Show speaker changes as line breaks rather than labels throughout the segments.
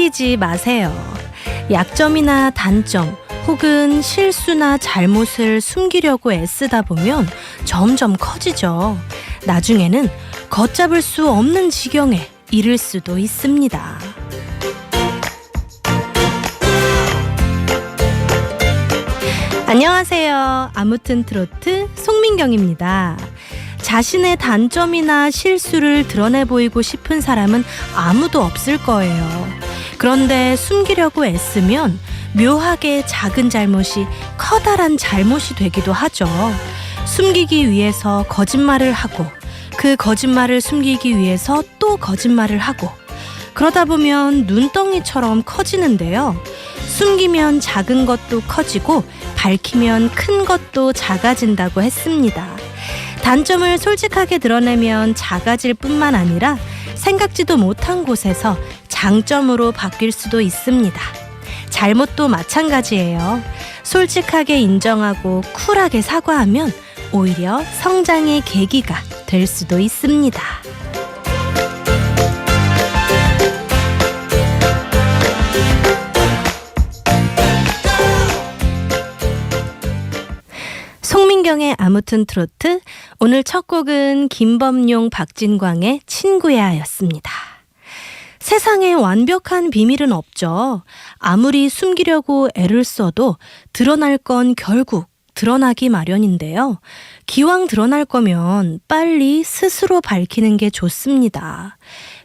숨기지 마세요. 약점이나 단점 혹은 실수나 잘못을 숨기려고 애쓰다 보면 점점 커지죠. 나중에는 걷잡을 수 없는 지경에 이를 수도 있습니다. 안녕하세요. 아무튼 트로트 송민경입니다. 자신의 단점이나 실수를 드러내 보이고 싶은 사람은 아무도 없을 거예요. 그런데 숨기려고 애쓰면 묘하게 작은 잘못이 커다란 잘못이 되기도 하죠. 숨기기 위해서 거짓말을 하고 그 거짓말을 숨기기 위해서 또 거짓말을 하고 그러다 보면 눈덩이처럼 커지는데요. 숨기면 작은 것도 커지고 밝히면 큰 것도 작아진다고 했습니다. 단점을 솔직하게 드러내면 작아질 뿐만 아니라 생각지도 못한 곳에서 장점으로 바뀔 수도 있습니다. 잘못도 마찬가지예요. 솔직하게 인정하고 쿨하게 사과하면 오히려 성장의 계기가 될 수도 있습니다. 송민경의 아무튼 트로트, 오늘 첫 곡은 김범용 박진광의 친구야 였습니다. 세상에 완벽한 비밀은 없죠. 아무리 숨기려고 애를 써도 드러날 건 결국 드러나기 마련인데요. 기왕 드러날 거면 빨리 스스로 밝히는 게 좋습니다.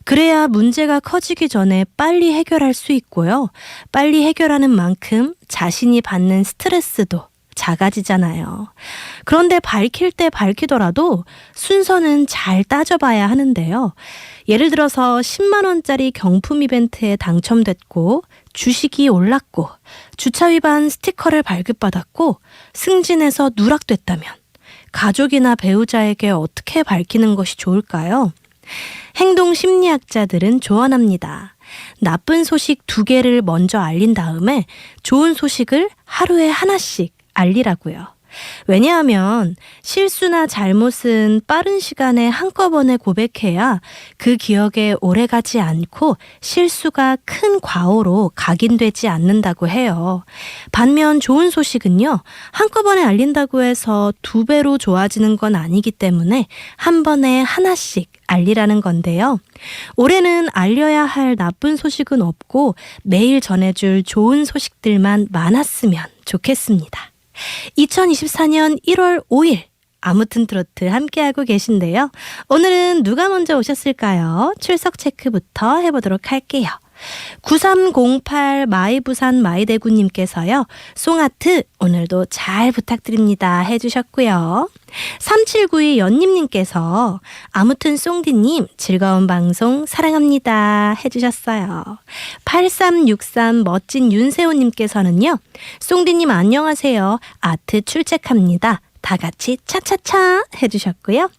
그래야 문제가 커지기 전에 빨리 해결할 수 있고요. 빨리 해결하는 만큼 자신이 받는 스트레스도 작아지잖아요. 그런데 밝힐 때 밝히더라도 순서는 잘 따져봐야 하는데요. 예를 들어서 10만 원짜리 경품 이벤트에 당첨됐고 주식이 올랐고 주차 위반 스티커를 발급받았고 승진해서 누락됐다면 가족이나 배우자에게 어떻게 밝히는 것이 좋을까요? 행동 심리학자들은 조언합니다. 나쁜 소식 2개를 먼저 알린 다음에 좋은 소식을 하루에 하나씩 알리라고요. 왜냐하면 실수나 잘못은 빠른 시간에 한꺼번에 고백해야 그 기억에 오래가지 않고 실수가 큰 과오로 각인되지 않는다고 해요. 반면 좋은 소식은요, 한꺼번에 알린다고 해서 2배로 좋아지는 건 아니기 때문에 한 번에 하나씩 알리라는 건데요. 올해는 알려야 할 나쁜 소식은 없고 매일 전해줄 좋은 소식들만 많았으면 좋겠습니다. 2024년 1월 5일 아무튼 트로트 함께하고 계신데요. 오늘은 누가 먼저 오셨을까요? 출석 체크부터 해보도록 할게요. 9308 마이부산 마이대구님께서요. 송아트 오늘도 잘 부탁드립니다 해주셨고요. 3792 연님님께서 아무튼 송디님 즐거운 방송 사랑합니다 해주셨어요. 8363 멋진 윤세호님께서는요. 송디님 안녕하세요. 아트 출첵합니다. 다 같이 차차차 해주셨고요.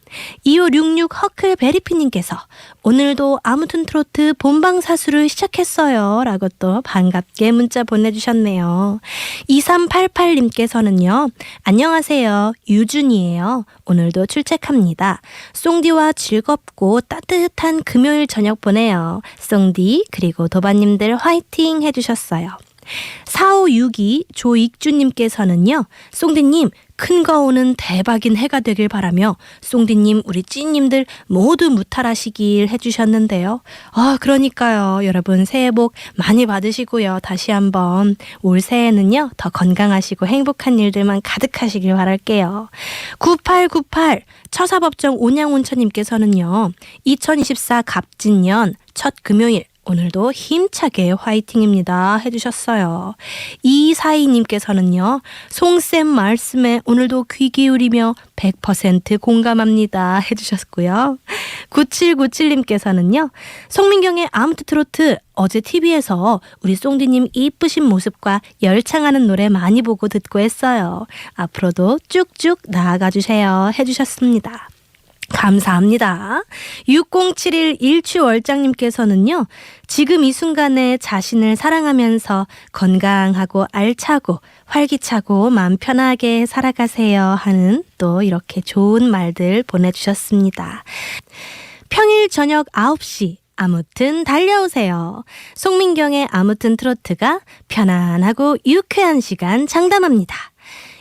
2566 허클 베리피님께서 오늘도 아무튼 트로트 본방사수를 시작했어요 라고 또 반갑게 문자 보내주셨네요. 2388님께서는요. 안녕하세요. 유준이에요. 오늘도 출첵합니다. 송디와 즐겁고 따뜻한 금요일 저녁 보내요. 송디 그리고 도반님들 화이팅 해주셨어요. 4562 조익주님께서는요. 송디님 큰 거 오는 대박인 해가 되길 바라며 송디님 우리 찐님들 모두 무탈하시길 해주셨는데요. 그러니까요. 여러분 새해 복 많이 받으시고요. 다시 한번 올 새해는요. 더 건강하시고 행복한 일들만 가득하시길 바랄게요. 9898 처사법정 온양온천님께서는요. 2024 갑진년 첫 금요일 오늘도 힘차게 화이팅입니다 해주셨어요. 2242님께서는요. 송쌤 말씀에 오늘도 귀 기울이며 100% 공감합니다 해주셨고요. 9797님께서는요. 송민경의 아무튼 트로트 어제 TV에서 우리 송디님 이쁘신 모습과 열창하는 노래 많이 보고 듣고 했어요. 앞으로도 쭉쭉 나아가 주세요 해주셨습니다. 감사합니다. 6071 일취월장님께서는요. 지금 이 순간에 자신을 사랑하면서 건강하고 알차고 활기차고 마음 편하게 살아가세요 하는 또 이렇게 좋은 말들 보내주셨습니다. 평일 저녁 9시 아무튼 달려오세요. 송민경의 아무튼 트로트가 편안하고 유쾌한 시간 장담합니다.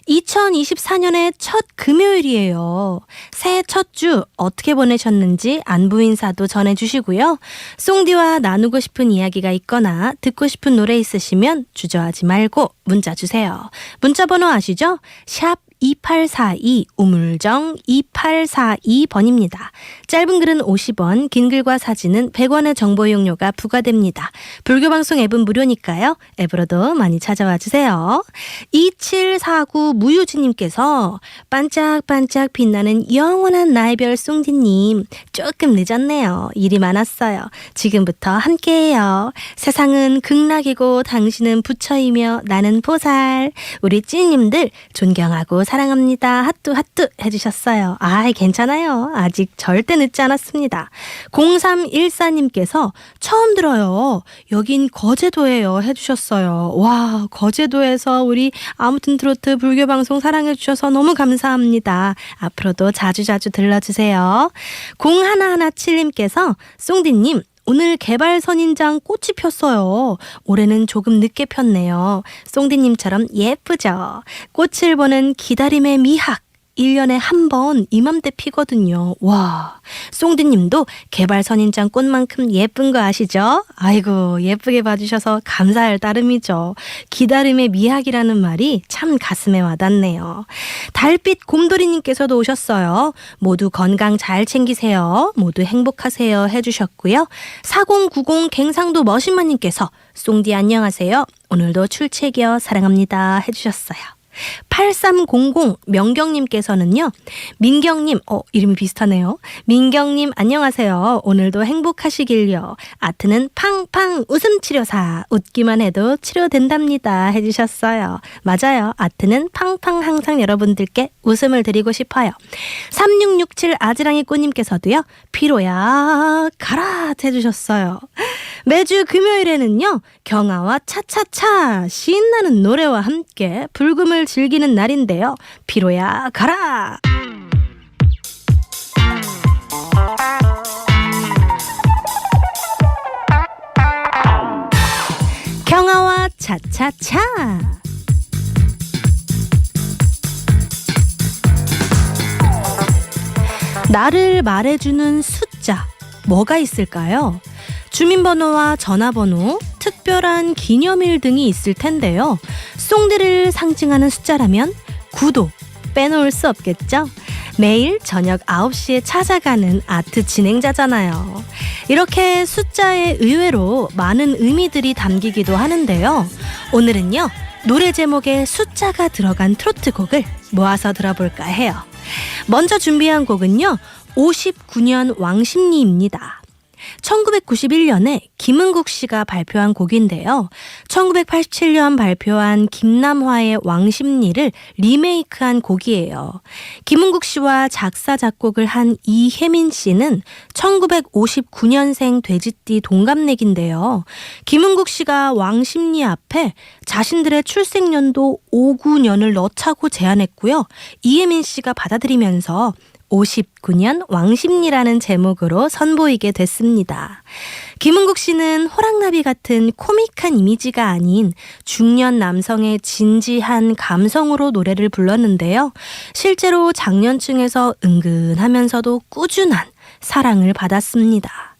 2024년의 첫 금요일이에요. 새해 첫 주 어떻게 보내셨는지 안부 인사도 전해주시고요. 송디와 나누고 싶은 이야기가 있거나 듣고 싶은 노래 있으시면 주저하지 말고 문자 주세요. 문자 번호 아시죠? 샵 2842 우물정 2842번입니다. 짧은 글은 50원, 긴 글과 사진은 100원의 정보 이용료가 부과됩니다. 불교방송 앱은 무료니까요. 앱으로도 많이 찾아와 주세요. 2749 무유진님께서 반짝반짝 빛나는 영원한 나의 별 송디님, 조금 늦었네요. 일이 많았어요. 지금부터 함께해요. 세상은 극락이고 당신은 부처이며 나는 보살. 우리 찐님들 존경하고 사랑합니다. 하뚜 해주셨어요. 괜찮아요. 아직 절대 늦지 않았습니다. 0314님께서 처음 들어요. 여긴 거제도예요. 해주셨어요. 와, 거제도에서 우리 아무튼 트로트 불교방송 사랑해주셔서 너무 감사합니다. 앞으로도 자주자주 들러주세요. 0117님께서 송디님, 오늘 개발 선인장 꽃이 폈어요. 올해는 조금 늦게 폈네요. 송디님처럼 예쁘죠? 꽃을 보는 기다림의 미학. 1년에 한 번 이맘때 피거든요. 와, 송디님도 개발 선인장 꽃만큼 예쁜 거 아시죠? 아이고, 예쁘게 봐주셔서 감사할 따름이죠. 기다림의 미학이라는 말이 참 가슴에 와닿네요. 달빛 곰돌이님께서도 오셨어요. 모두 건강 잘 챙기세요. 모두 행복하세요 해주셨고요. 4090 갱상도 머신마님께서 송디 안녕하세요. 오늘도 출첵이요 사랑합니다 해주셨어요. 8300 명경님께서는요. 민경님, 이름이 비슷하네요. 민경님 안녕하세요. 오늘도 행복하시길요. 아트는 팡팡 웃음치료사. 웃기만 해도 치료된답니다 해주셨어요. 맞아요. 아트는 팡팡 항상 여러분들께 웃음을 드리고 싶어요. 3667 아지랑이 꾸님께서도요. 피로야 가라 해주셨어요. 매주 금요일에는요. 경아와 차차차 신나는 노래와 함께 불금을 즐기는 날인데요. 피로야 가라. 경아와 차차차. 나를 말해주는 숫자 뭐가 있을까요? 주민번호와 전화번호, 특별한 기념일 등이 있을 텐데요. 송디를 상징하는 숫자라면 9도 빼놓을 수 없겠죠? 매일 저녁 9시에 찾아가는 아트 진행자잖아요. 이렇게 숫자에 의외로 많은 의미들이 담기기도 하는데요. 오늘은요, 노래 제목에 숫자가 들어간 트로트 곡을 모아서 들어볼까 해요. 먼저 준비한 곡은요, 59년 왕십리입니다. 1991년에 김은국 씨가 발표한 곡인데요. 1987년 발표한 김남화의 왕십리를 리메이크한 곡이에요. 김은국 씨와 작사 작곡을 한 이혜민 씨는 1959년생 돼지띠 동갑내기인데요. 김은국 씨가 왕십리 앞에 자신들의 출생연도 59년을 넣자고 제안했고요. 이혜민 씨가 받아들이면서 59년 왕십리라는 제목으로 선보이게 됐습니다. 김은국 씨는 호랑나비 같은 코믹한 이미지가 아닌 중년 남성의 진지한 감성으로 노래를 불렀는데요. 실제로 장년층에서 은근하면서도 꾸준한 사랑을 받았습니다.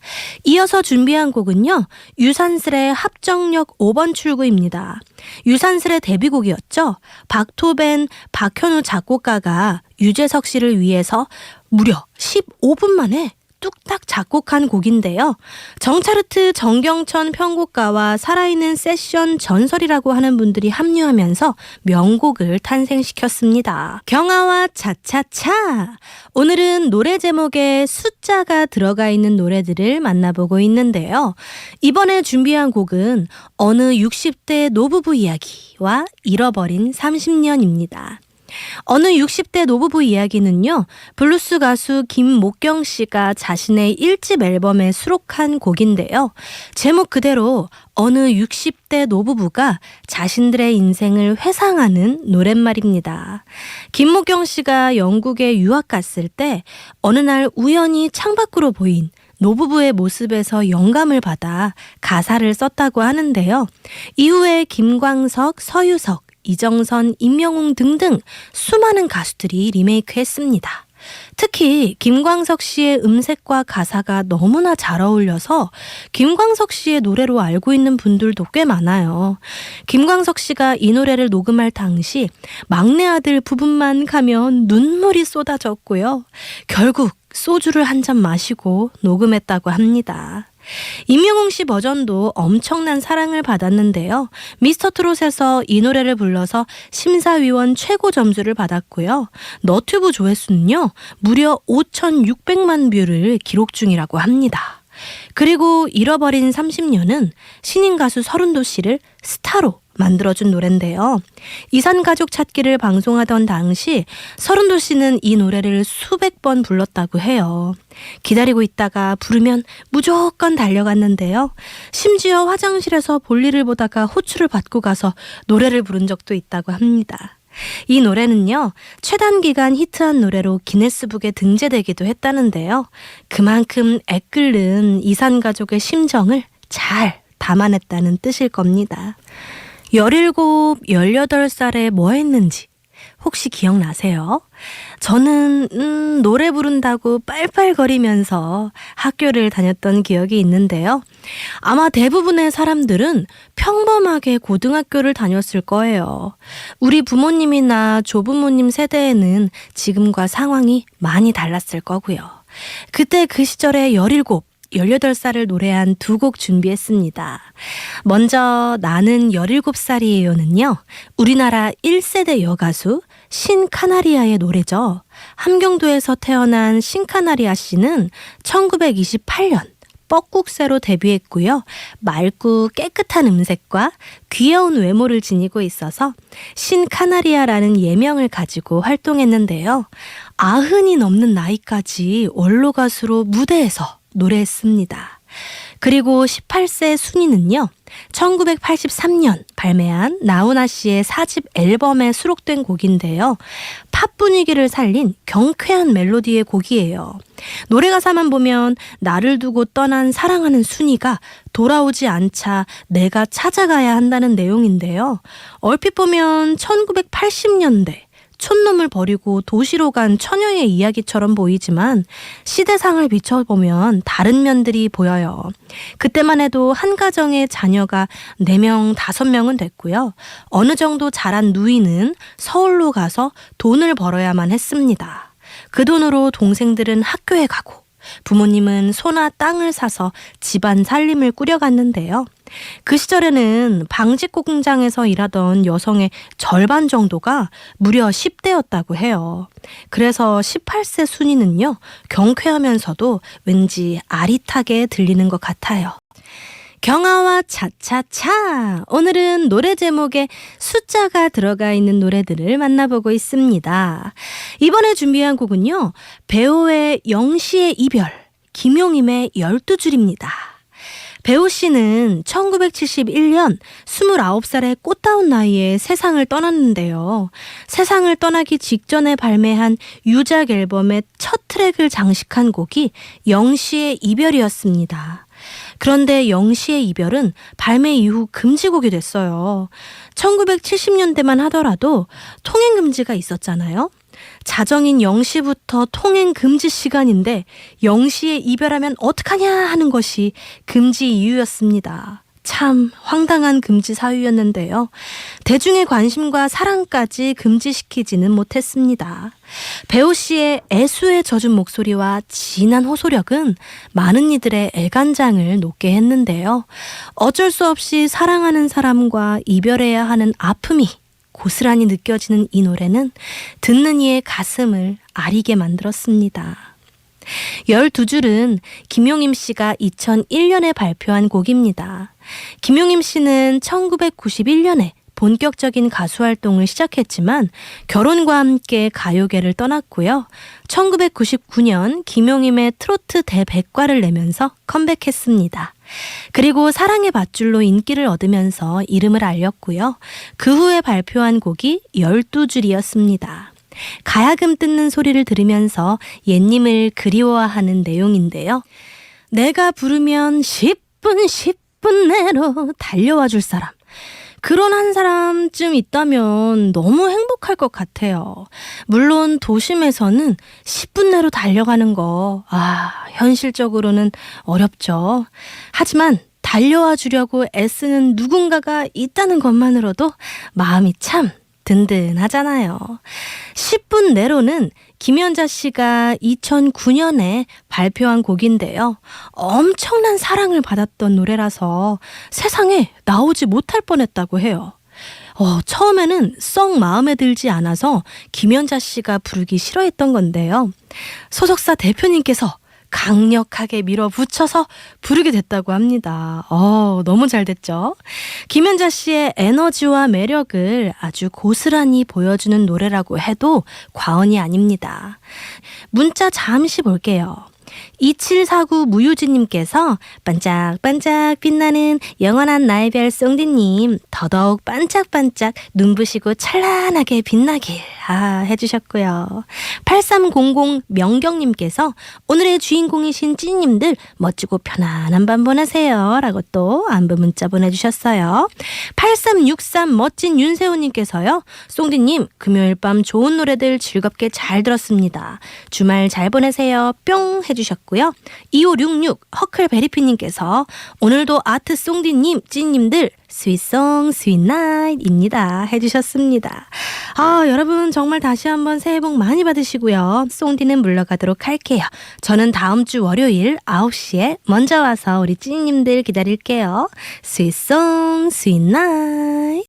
이어서 준비한 곡은요. 유산슬의 합정역 5번 출구입니다. 유산슬의 데뷔곡이었죠. 박토벤, 박현우 작곡가가 유재석 씨를 위해서 무려 15분 만에 뚝딱 작곡한 곡인데요. 정차르트 정경천 편곡가와 살아있는 세션 전설이라고 하는 분들이 합류하면서 명곡을 탄생시켰습니다. 경아와 차차차. 오늘은 노래 제목에 숫자가 들어가 있는 노래들을 만나보고 있는데요. 이번에 준비한 곡은 어느 60대 노부부 이야기와 잃어버린 30년입니다. 어느 60대 노부부 이야기는요. 블루스 가수 김목경 씨가 자신의 1집 앨범에 수록한 곡인데요. 제목 그대로 어느 60대 노부부가 자신들의 인생을 회상하는 노랫말입니다. 김목경 씨가 영국에 유학 갔을 때 어느 날 우연히 창밖으로 보인 노부부의 모습에서 영감을 받아 가사를 썼다고 하는데요. 이후에 김광석, 서유석, 이정선, 임영웅 등등 수많은 가수들이 리메이크했습니다. 특히 김광석 씨의 음색과 가사가 너무나 잘 어울려서 김광석 씨의 노래로 알고 있는 분들도 꽤 많아요. 김광석 씨가 이 노래를 녹음할 당시 막내 아들 부분만 가면 눈물이 쏟아졌고요. 결국 소주를 한 잔 마시고 녹음했다고 합니다. 임영웅 씨 버전도 엄청난 사랑을 받았는데요. 미스터트롯에서 이 노래를 불러서 심사위원 최고 점수를 받았고요. 너튜브 조회수는요, 무려 5,600만 뷰를 기록 중이라고 합니다. 그리고 잃어버린 30년은 신인 가수 서른도 씨를 스타로 만들어준 노래인데요. 이산가족 찾기를 방송하던 당시 서른도 씨는 이 노래를 수백 번 불렀다고 해요. 기다리고 있다가 부르면 무조건 달려갔는데요. 심지어 화장실에서 볼일을 보다가 호출을 받고 가서 노래를 부른 적도 있다고 합니다. 이 노래는요, 최단 기간 히트한 노래로 기네스북에 등재되기도 했다는데요. 그만큼 애끓는 이산가족의 심정을 잘 담아냈다는 뜻일 겁니다. 17, 18살에 뭐 했는지 혹시 기억나세요? 저는 노래 부른다고 빨빨거리면서 학교를 다녔던 기억이 있는데요. 아마 대부분의 사람들은 평범하게 고등학교를 다녔을 거예요. 우리 부모님이나 조부모님 세대에는 지금과 상황이 많이 달랐을 거고요. 그때 그 시절에 17, 18살을 노래한 두 곡 준비했습니다. 먼저 나는 17살이에요는요. 우리나라 1세대 여가수 신카나리아의 노래죠. 함경도에서 태어난 신카나리아 씨는 1928년 뻐꾹새로 데뷔했고요. 맑고 깨끗한 음색과 귀여운 외모를 지니고 있어서 신카나리아라는 예명을 가지고 활동했는데요. 90이 넘는 나이까지 원로 가수로 무대에서 노래했습니다. 그리고 18세 순이는요, 1983년 발매한 나훈아 씨의 4집 앨범에 수록된 곡인데요. 팝 분위기를 살린 경쾌한 멜로디의 곡이에요. 노래 가사만 보면 나를 두고 떠난 사랑하는 순이가 돌아오지 않자 내가 찾아가야 한다는 내용인데요. 얼핏 보면 1980년대 촌놈을 버리고 도시로 간 처녀의 이야기처럼 보이지만 시대상을 비춰보면 다른 면들이 보여요. 그때만 해도 한 가정의 자녀가 4명, 5명은 됐고요. 어느 정도 자란 누이는 서울로 가서 돈을 벌어야만 했습니다. 그 돈으로 동생들은 학교에 가고 부모님은 소나 땅을 사서 집안 살림을 꾸려갔는데요. 그 시절에는 방직고 공장에서 일하던 여성의 절반 정도가 무려 10대였다고 해요. 그래서 18세 순이는요, 경쾌하면서도 왠지 아릿하게 들리는 것 같아요. 경아와 차차차! 오늘은 노래 제목에 숫자가 들어가 있는 노래들을 만나보고 있습니다. 이번에 준비한 곡은요, 배우의 영시의 이별, 김용임의 12줄입니다. 배우 씨는 1971년 29살의 꽃다운 나이에 세상을 떠났는데요. 세상을 떠나기 직전에 발매한 유작 앨범의 첫 트랙을 장식한 곡이 영시의 이별이었습니다. 그런데 영시의 이별은 발매 이후 금지곡이 됐어요. 1970년대만 하더라도 통행 금지가 있었잖아요. 자정인 0시부터 통행 금지 시간인데 0시에 이별하면 어떡하냐 하는 것이 금지 이유였습니다. 참 황당한 금지 사유였는데요. 대중의 관심과 사랑까지 금지시키지는 못했습니다. 배우 씨의 애수에 젖은 목소리와 진한 호소력은 많은 이들의 애간장을 녹게 했는데요. 어쩔 수 없이 사랑하는 사람과 이별해야 하는 아픔이 고스란히 느껴지는 이 노래는 듣는 이의 가슴을 아리게 만들었습니다. 12줄은 김용임 씨가 2001년에 발표한 곡입니다. 김용임 씨는 1991년에 본격적인 가수 활동을 시작했지만 결혼과 함께 가요계를 떠났고요. 1999년 김용임의 트로트 대백과를 내면서 컴백했습니다. 그리고 사랑의 밧줄로 인기를 얻으면서 이름을 알렸고요. 그 후에 발표한 곡이 12줄이었습니다. 가야금 뜯는 소리를 들으면서 옛님을 그리워하는 내용인데요. 내가 부르면 10분 내로 달려와 줄 사람. 그런 한 사람쯤 있다면 너무 행복할 것 같아요. 물론 도심에서는 10분 내로 달려가는 거, 현실적으로는 어렵죠. 하지만 달려와 주려고 애쓰는 누군가가 있다는 것만으로도 마음이 참 든든하잖아요. 10분 내로는 김연자 씨가 2009년에 발표한 곡인데요. 엄청난 사랑을 받았던 노래라서 세상에 나오지 못할 뻔했다고 해요. 처음에는 썩 마음에 들지 않아서 김연자 씨가 부르기 싫어했던 건데요. 소속사 대표님께서 강력하게 밀어붙여서 부르게 됐다고 합니다. 너무 잘 됐죠? 김연자 씨의 에너지와 매력을 아주 고스란히 보여주는 노래라고 해도 과언이 아닙니다. 문자 잠시 볼게요. 2749 무유진님께서 반짝반짝 빛나는 영원한 나의 별 쏭디님 더더욱 반짝반짝 눈부시고 찬란하게 빛나길 해주셨고요. 8300 명경님께서 오늘의 주인공이신 찐님들 멋지고 편안한 밤 보내세요 라고 또 안부 문자 보내주셨어요. 8363 멋진 윤세호님께서요. 쏭디님 금요일 밤 좋은 노래들 즐겁게 잘 들었습니다. 주말 잘 보내세요 뿅 해주셨고요. 2566 허클베리피님께서 오늘도 아트 쏭디님 찐님들 스윗송 스윗나잇입니다 해주셨습니다. 여러분 정말 다시 한번 새해 복 많이 받으시고요. 쏭디는 물러가도록 할게요. 저는 다음 주 월요일 9시에 먼저 와서 우리 찐님들 기다릴게요. 스윗송 스윗나잇.